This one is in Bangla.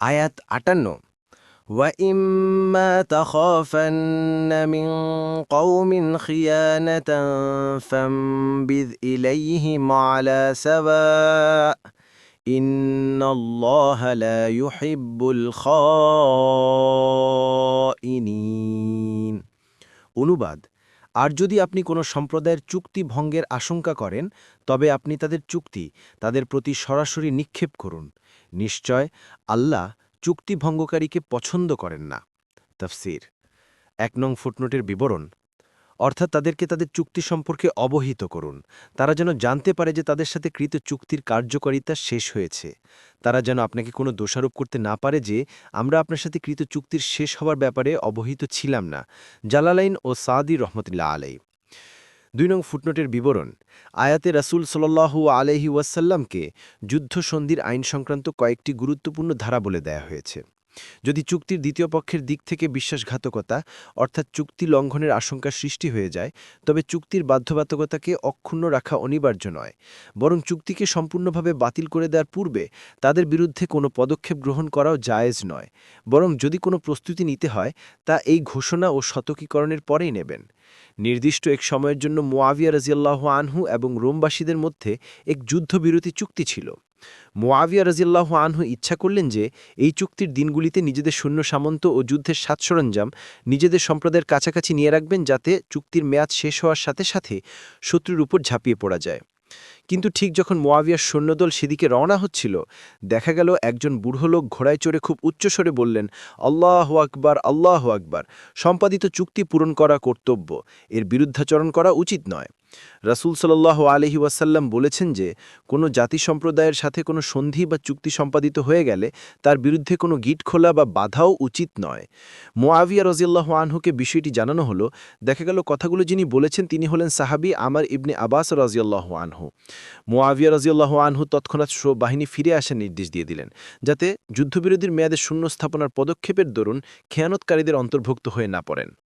আয়াত ৫৮ وَإِمَّا تَخَافَنَّ مِنْ قَوْمٍ خِيَانَةً فَانبِذْ إِلَيْهِمْ عَلَى سَوَاءٍ إِنَّ اللَّهَ لَا يُحِبُّ الْخَائِنِينَ। অনুবাদ: আর যদি আপনি কোনো সম্প্রদায়ের চুক্তি ভঙ্গের আশঙ্কা করেন, তবে আপনি তাদের প্রতি সরাসরি নিক্ষেপ করুন। নিশ্চয় আল্লাহ চুক্তি ভঙ্গকারীকে পছন্দ করেন না। তাফসীর: ১ নং ফুটনোটের বিবরণ, অর্থাৎ তাদেরকে তাদের চুক্তি সম্পর্কে অবহিত করুন। তারা যেন জানতে পারে যে তাদের সাথে কৃত চুক্তির কার্যকারিতা শেষ হয়েছে। তারা যেন আপনাকে কোনো দোষারোপ করতে না পারে যে আমরা আপনার সাথে কৃত চুক্তির শেষ হওয়ার ব্যাপারে অবহিত ছিলাম না। জালালাইন ও সাদি রহমতুল্লাহ আলাই। ২ নং ফুটনোটের বিবরণ, আয়াতে রাসূল সাল্লাল্লাহু আলাইহি ওয়াসাল্লামকে যুদ্ধসন্ধির আইন সংক্রান্ত কয়েকটি গুরুত্বপূর্ণ ধারা বলে দেয়া হয়েছে। যদি চুক্তির দ্বিতীয় পক্ষের দিক থেকে বিশ্বাসঘাতকতা অর্থাৎ চুক্তি লঙ্ঘনের আশঙ্কা সৃষ্টি হয়ে যায়, তবে চুক্তির বাধ্যবাধকতাকে অক্ষুণ্ণ রাখা অনিবার্য নয়, বরং চুক্তিকে সম্পূর্ণভাবে বাতিল করে দেওয়ার পূর্বে তাদের বিরুদ্ধে কোনো পদক্ষেপ গ্রহণ করাও জায়েজ নয়। বরং যদি কোনো প্রস্তুতি নিতে হয়, তা এই ঘোষণা ও সতর্কীকরণের পরেই নেবেন। নির্দিষ্ট এক সময়ের জন্য মুআবিয়া রাদিয়াল্লাহু আনহু এবং রোমবাসীদের মধ্যে এক যুদ্ধবিরতি চুক্তি ছিল। মুআবিয়া রাদিয়াল্লাহু আনহু ইচ্ছা করলেন যে এই চুক্তির দিনগুলিতে নিজেদের সৈন্য সামন্ত ও যুদ্ধের সাজ সরঞ্জাম নিজেদের সম্প্রদায়ের কাছাকাছি নিয়ে রাখবেন, যাতে চুক্তির মেয়াদ শেষ হওয়ার সাথে সাথে শত্রুর উপর ঝাঁপিয়ে পড়া যায়। কিন্তু ঠিক যখন মুআবিয়ার সৈন্যদল সেদিকে রওনা হচ্ছিল, দেখা গেল একজন বুড়ো লোক ঘোড়ায় চড়ে খুব উচ্চস্বরে বললেন, আল্লাহু আকবার, আল্লাহু আকবার! সম্পাদিত চুক্তি পূরণ করা কর্তব্য, এর বিরুদ্ধাচরণ করা উচিত নয়। রাসূল সাল্লাল্লাহু আলাইহি ওয়াসাল্লাম বলেছেন যে কোনো জাতি সম্প্রদায়ের সাথে কোনো সন্ধি বা চুক্তি সম্পাদিত হয়ে গেলে তার বিরুদ্ধে কোনো গিট খোলা বা বাধাও উচিত নয়। মুআবিয়া রাদিয়াল্লাহু আনহুকে বিষয়টি জানানো হলো। দেখা গেল কথাগুলো যিনি বলেছেন তিনি হলেন সাহাবী আমর ইবনে আবাস রাদিয়াল্লাহু আনহু। মুআবিয়া রাদিয়াল্লাহু আনহু তৎক্ষণাৎ বাহিনী ফিরে আসার নির্দেশ দিয়ে দিলেন, যাতে যুদ্ধবিরতির মেয়াদে শূন্য স্থাপনার পদক্ষেপের দরুন খেয়ানতকারীদের অন্তর্ভুক্ত হয়ে না পড়েন।